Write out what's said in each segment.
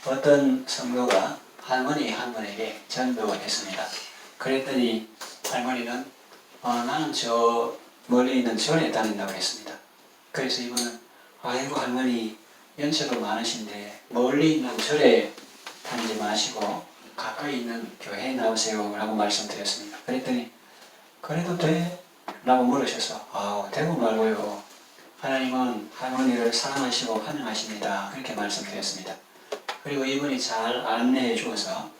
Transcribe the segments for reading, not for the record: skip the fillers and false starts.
어떤 성도가 할머니 한 분에게 전도를 했습니다. 그랬더니 할머니는 나는 저 멀리 있는 절에 다닌다고 했습니다. 그래서 이분은 아이고 할머니 연세도 많으신데 멀리 있는 절에 다니지 마시고 가까이 있는 교회에 나오세요 라고 말씀드렸습니다. 그랬더니 그래도 돼? 라고 물으셔서 되고 말고요. 하나님은 할머니를 사랑하시고 환영하십니다. 그렇게 말씀드렸습니다. 그리고 이분이 잘 안내해 주어서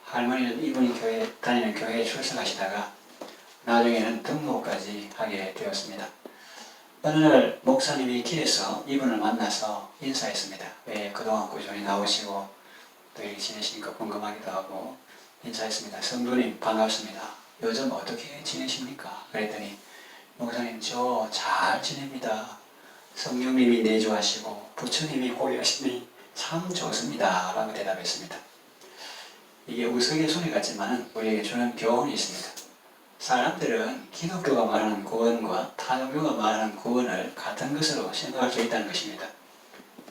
할머니는 이분이 다니는 교회에 출석하시다가 나중에는 등록까지 하게 되었습니다. 어느 날 목사님이 길에서 이분을 만나서 인사했습니다. 왜 그동안 꾸준히 나오시고 또 이렇게 지내시니까 궁금하기도 하고 인사했습니다. 성도님 반갑습니다. 요즘 어떻게 지내십니까? 그랬더니 목사님 저 잘 지냅니다. 성령님이 내주하시고 부처님이 호위하시니 참 좋습니다. 라고 대답했습니다. 이게 우스갯소리 같지만 우리에게 주는 교훈이 있습니다. 사람들은 기독교가 말하는 구원과 타종교가 말하는 구원을 같은 것으로 생각할 수 있다는 것입니다.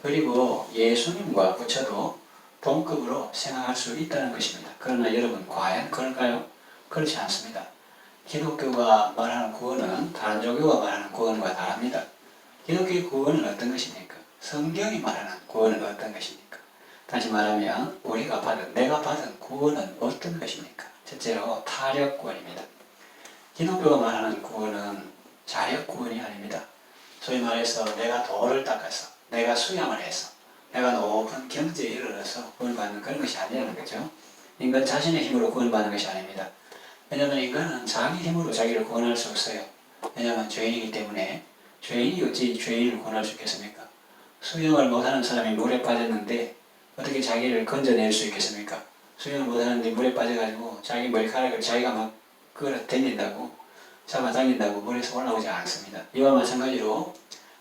그리고 예수님과 부처도 동급으로 생각할 수 있다는 것입니다. 그러나 여러분 과연 그럴까요? 그렇지 않습니다. 기독교가 말하는 구원은 다른 종교가 말하는 구원과 다릅니다. 기독교의 구원은 어떤 것입니까? 성경이 말하는 구원은 어떤 것입니까? 다시 말하면 내가 받은 구원은 어떤 것입니까? 첫째로 타력 구원입니다. 기독교가 말하는 구원은 자력 구원이 아닙니다. 소위 말해서 내가 돌을 닦아서, 내가 수양을 해서, 내가 높은 경지에 이르러서 구원받는 그런 것이 아니라는 거죠. 인간 자신의 힘으로 구원받는 것이 아닙니다. 왜냐하면 인간은 자기 힘으로 자기를 구원할 수 없어요. 왜냐하면 죄인이기 때문에 죄인이 어찌 죄인을 구원할 수 있겠습니까? 수영을 못하는 사람이 물에 빠졌는데 어떻게 자기를 건져낼 수 있겠습니까? 수영을 못하는데 물에 빠져가지고 자기 머리카락을 자기가 막 끌어당긴다고 잡아당긴다고 물에서 올라오지 않습니다. 이와 마찬가지로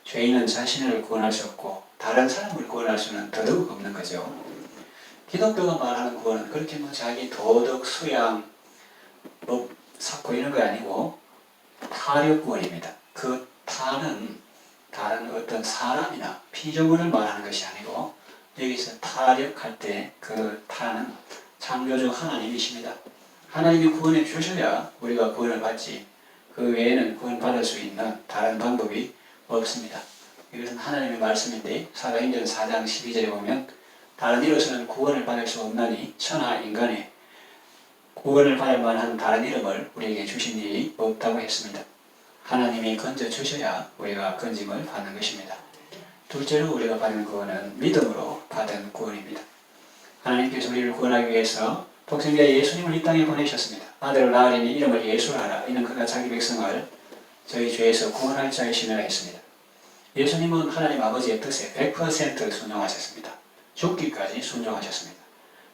죄인은 자신을 구원할 수 없고 다른 사람을 구원할 수는 더더욱 없는 거죠. 기독교가 말하는 구원은 그렇게 자기 도덕, 수양, 법, 사고 이런 거 아니고 타력 구원입니다. 그 타는 다른 어떤 사람이나 피조물을 말하는 것이 아니고 여기서 타력할 때 그 타는 창조주 하나님이십니다. 하나님이 구원해 주셔야 우리가 구원을 받지 그 외에는 구원받을 수 있는 다른 방법이 없습니다. 이것은 하나님의 말씀인데 사도행전 4장 12절에 보면 다른 이로서는 구원을 받을 수 없나니 천하 인간의 구원을 받을 만한 다른 이름을 우리에게 주신 일이 없다고 했습니다. 하나님이 건져 주셔야 우리가 건짐을 받는 것입니다. 둘째로 우리가 받는 구원은 믿음으로 받은 구원입니다. 하나님께서 우리를 구원하기 위해서 독생자 예수님을 이 땅에 보내셨습니다. 아들을 낳으리니 이름을 예수라 하라. 이는 그가 자기 백성을 저희 죄에서 구원할 자이시니라 했습니다. 예수님은 하나님 아버지의 뜻에 100% 순종하셨습니다. 죽기까지 순종하셨습니다.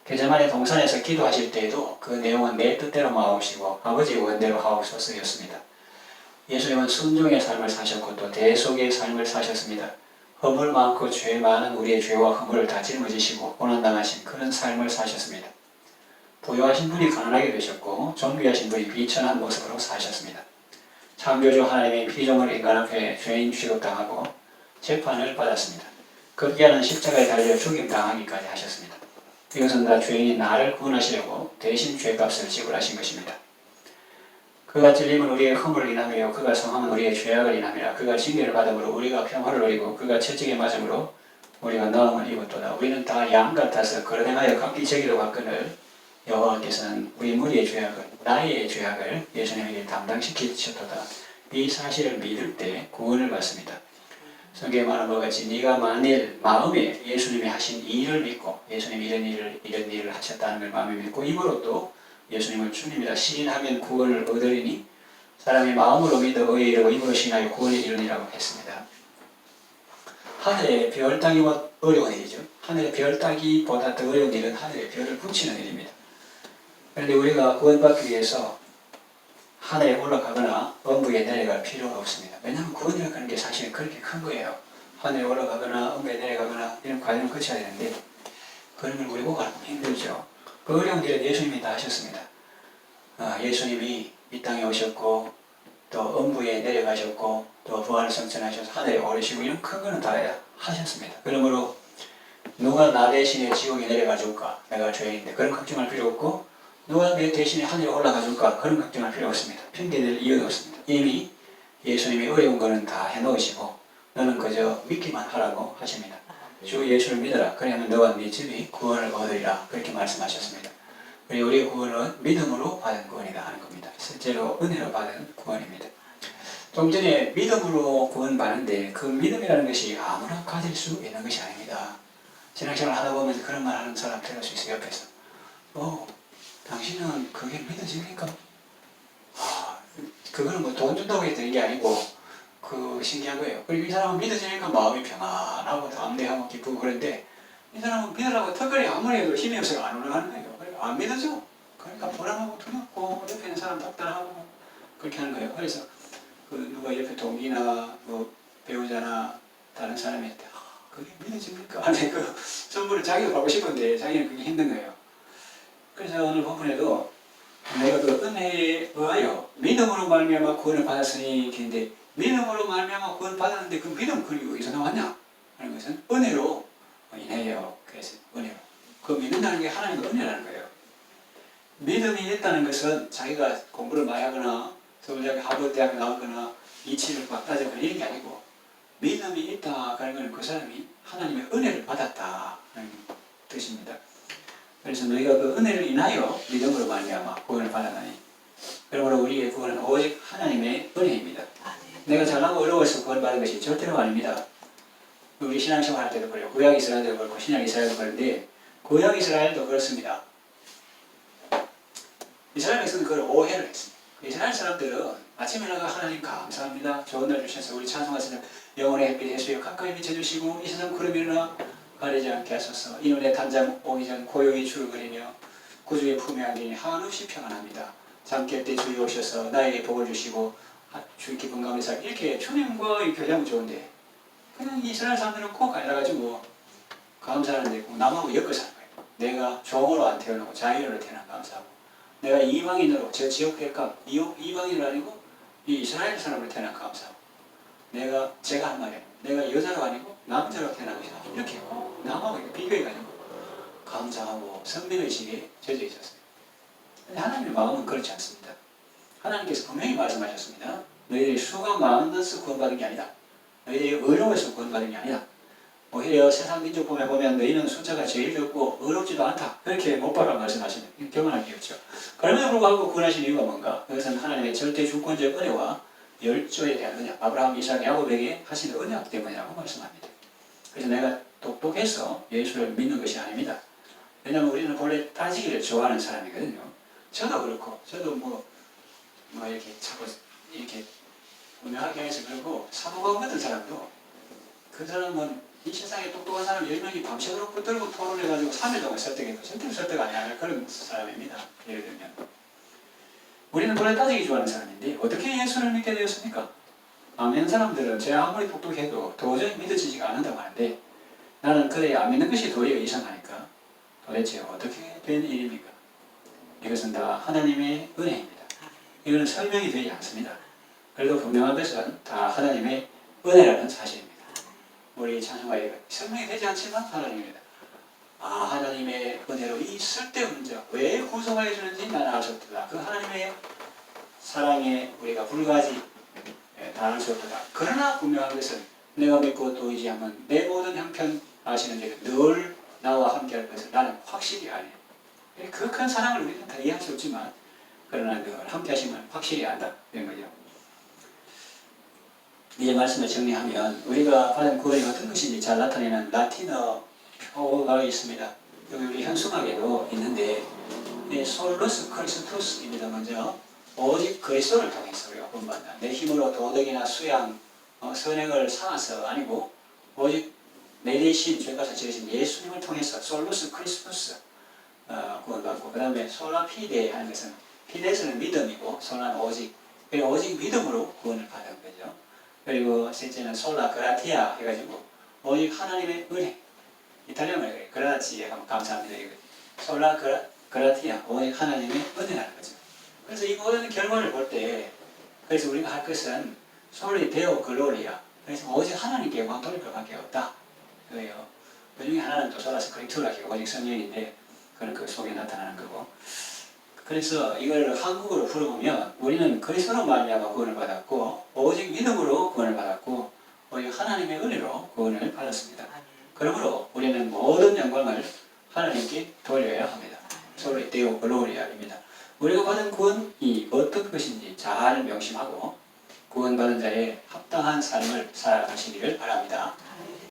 게세마네 동산에서 기도하실 때에도 그 내용은 내 뜻대로 마옵시고 아버지의 원대로 하옵소서였습니다. 예수님은 순종의 삶을 사셨고 또 대속의 삶을 사셨습니다. 허물 많고 죄 많은 우리의 죄와 허물을 다 짊어지시고 고난당하신 그런 삶을 사셨습니다. 부유하신 분이 가난하게 되셨고 존귀하신 분이 비천한 모습으로 사셨습니다. 창조주 하나님의 피조물 인간 앞에 죄인 취급당하고 재판을 받았습니다. 급기야는 십자가에 달려 죽임당하기까지 하셨습니다. 이것은 다 죄인인 나를 구원하시려고 대신 죄값을 지불하신 것입니다. 그가 찔림은 우리의 허물을 인하며 그가 성함은 우리의 죄악을 인하며 그가 징계를 받음으로 우리가 평화를 누리고 그가 채찍에 맞음으로 우리가 나음을 입었도다. 우리는 다 양 같아서 거듭행하여 각기 저기로 갔거늘 여호와께서는 우리 무리의 죄악을 나의 죄악을 예수님에게 담당시키셨도다. 이 사실을 믿을 때 구원을 받습니다. 성경에 말한 것 같이 네가 만일 마음에 예수님이 하신 일을 믿고 예수님이 이런 일을 하셨다는 걸 마음에 믿고 입으로 또 예수님을 주님이라 시인하면 구원을 얻으리니 사람이 마음으로 믿어 의에 이르고 입으로 시인하여 구원에 이르니라고 했습니다. 하늘에 별 따기 어려운 일이죠. 하늘에 별 따기보다 더 어려운 일은 하늘에 별을 붙이는 일입니다. 그런데 우리가 구원받기 위해서 하늘에 올라가거나 엄부에 내려갈 필요가 없습니다. 왜냐하면 구원이라고 하는 게 사실은 그렇게 큰 거예요. 하늘에 올라가거나 엄부에 내려가거나 이런 과정을 거쳐야 되는데 그런 걸 우리 보고 하면 힘들죠. 그 어려운 일은 예수님이 다 하셨습니다. 예수님이 이 땅에 오셨고 또 엄부에 내려가셨고 또 부활을 성천하셔서 하늘에 오르시고 이런 큰 거는 다 하셨습니다. 그러므로 누가 나 대신에 지옥에 내려가 줄까? 내가 죄인인데 그런 걱정할 필요 없고 누가 내 대신에 하늘에 올라가 줄까? 그런 걱정할 필요 없습니다. 핑계댈 이유도 없습니다. 이미 예수님이 어려운 거는 다 해놓으시고 너는 그저 믿기만 하라고 하십니다. 주 예수를 믿어라. 그러면 너와 네 집이 구원을 얻으리라. 그렇게 말씀하셨습니다. 그리고 우리의 구원은 믿음으로 받은 구원이다 하는 겁니다. 실제로 은혜로 받은 구원입니다. 좀 전에 믿음으로 구원받는데 그 믿음이라는 것이 아무나 가질 수 있는 것이 아닙니다. 신앙생활 하다 보면 그런 말 하는 사람 들을 수 있어요. 옆에서. 당신은 그게 믿어집니까? 그거는 뭐 돈 준다고 해서 되는 게 아니고 신기한 거예요. 그리고 이 사람은 믿어지니까 마음이 평안하고 담대하고 기쁘고 그런데 이 사람은 믿으라고 턱걸이 아무리 해도 힘이 없어서 안 올라가는 거예요. 그러니까 안 믿어져. 그러니까 불안하고 두렵고 옆에 있는 사람 답답하고 그렇게 하는 거예요. 그래서 누가 옆에 동기나 뭐 배우자나 다른 사람한테 그게 믿어집니까? 아니 선물을 자기도 받고 싶은데 자기는 그게 힘든 거예요. 그래서 오늘 본문에도 내가 그 은혜에 의하여 믿음으로 말미암아 구원을 받았으니 근데 믿음으로 말미암아 구원을 받았는데 그 믿음 그리고 어디서 나왔냐? 하는 것은 은혜로 인해요. 그래서 은혜로. 그 믿는다는 게 하나님의 은혜라는 거예요. 믿음이 있다는 것은 자기가 공부를 많이 하거나 서울대학교 하버드대학에 나오거나 이치를 막 따져거나 이런 게 아니고 믿음이 있다 하는 것은 그 사람이 하나님의 은혜를 받았다 하는 뜻입니다. 그래서 너희가 그 은혜를 인하여 믿음으로 말미암아 구원을 받았나니 그러므로 우리의 구원은 오직 하나님의 은혜입니다. 내가 잘나고 어려워서 구원받은 것이 절대로 아닙니다. 우리 신앙생활 할 때도 그래요. 구약 이스라엘도 그렇고 신약 이스라엘도 그런데 구약 이스라엘도 그렇습니다. 이스라엘 백성은 그걸 오해를 했습니다. 이스라엘 사람들은 아침에 나가 하나님 감사합니다. 좋은 날 주셔서 우리 찬송하시는 영혼의 햇빛 예수여 가까이 비춰주시고 이 세상 구름이 일어나 가리지 않게 하소서. 이눈의 단장 오기 전 고요히 주를 그리며 구주의 품에 안기니 한없이 평안합니다. 잠 깰 때 주여 오셔서 나에게 복을 주시고 주의 기쁜 가운데 살 이렇게 주님과 교제하면 좋은데 그냥 이스라엘 사람들은 꼭 알아가지고 감사하는데 남하고 엮어 사는 거예요. 내가 종으로 안 태어나고 자유로 태어나 감사하고 내가 이방인으로 저 지역 백각 이방인으로 아니고 이 이스라엘 사람으로 태어나 감사하고 제가 한 말이에요. 내가 여자로 아니고 남자로 태어난 것이다. 이렇게 남하고 비교해가지고 감사하고 선민의식에 젖어 있었어요. 근데 하나님의 마음은 그렇지 않습니다. 하나님께서 분명히 말씀하셨습니다. 너희들이 수가 많아서 구원받은 게 아니다. 너희들이 의로워서 구원받은 게 아니다. 오히려 세상 민족 보면 너희는 숫자가 제일 적고 의롭지도 않다. 그렇게 못 박아 말씀하시는 경건한 게 없죠. 그럼에도 불구하고 구원하신 이유가 뭔가? 그것은 하나님의 절대 주권적 은혜와 열조에 대한 은혜, 아브라함, 이삭, 야곱에게 하신 은혜였기 때문이라고 말씀합니다. 그래서 내가 똑똑해서 예수를 믿는 것이 아닙니다. 왜냐하면 우리는 본래 따지기를 좋아하는 사람이거든요. 저도 그렇고, 저도 뭐 이렇게 자꾸 이렇게 운명하게 해서 그러고 사모감 같은 사람도 그 사람은 이 세상에 똑똑한 사람 10명이 밤새도록 붙들고 토론해가지고 3일 동안 설득해도 절대로 설득 안 하는 그런 사람입니다. 예를 들면 우리는 본래 따지기 좋아하는 사람인데 어떻게 예수를 믿게 되었습니까? 안 믿는 사람들은 제가 아무리 똑똑해도 도저히 믿어지지가 않는다고 하는데 나는 그래 안 믿는 것이 도리어 이상하니까 도대체 어떻게 된 일입니까? 이것은 다 하나님의 은혜입니다. 이거는 설명이 되지 않습니다. 그래도 분명한 것은 다 하나님의 은혜라는 사실입니다. 우리 찬송가에 설명이 되지 않지만 하나님입니다. 하나님의 은혜로 이 쓸데없는 자 왜 구속하여 주는지 나는 알 수 없다. 그 하나님의 사랑에 우리가 불가지 다 알 수 없다. 그러나 분명한 것은 내가 믿고 또 의지하면 내 모든 형편 아시는 자가 늘 나와 함께할 것을 나는 확실히 아네요. 그 큰 사랑을 우리는 다 이해할 수 없지만 그러나 늘 함께 하시면 확실히 안다. 이런 거죠. 이제 말씀을 정리하면 우리가 받은 구원이 어떤 것인지 잘 나타내는 라틴어 표가 있습니다. 여기 우리 현수막에도 있는데 솔루스 크리스투스입니다. 먼저 오직 그리스도를 통해서 우리가 구원받는다. 내 힘으로 도덕이나 수양, 선행을 쌓아서 아니고 오직 내 대신 죄값을 지르신 예수님을 통해서 솔루스 크리스투스 구원받고 그 다음에 솔라 피데 하는 것은 피데스는 믿음이고 솔라는 오직 그리고 오직 믿음으로 구원을 받은 거죠. 그리고 셋째는 솔라 그라티아 해가지고 오직 하나님의 은혜 이탈리아말로 그라치 하면 감사합니다. 이거 솔라 그라티아 오직 하나님의 은혜라는 거죠. 그래서 이 모든 결과를 볼 때 그래서 우리가 할 것은 솔리 데오 글로리아 그래서 오직 하나님께 영광 돌릴 것밖에 없다. 그래요. 그 중에 하나는 또 소라스 크리투라기가 오직 성령인데 그런 그 속에 나타나는 거고. 그래서 이걸 한국어로 풀어보면 우리는 그리스도로 말미암아 구원을 받았고 오직 믿음으로 구원을 받았고 오직 하나님의 은혜로 구원을 받았습니다. 그러므로 우리는 모든 영광을 하나님께 돌려야 합니다. 솔리 데오 글로리아입니다. 우리가 받은 구원이 어떤 것인지 잘 명심하고 구원받은 자의 합당한 삶을 살아가시기를 바랍니다.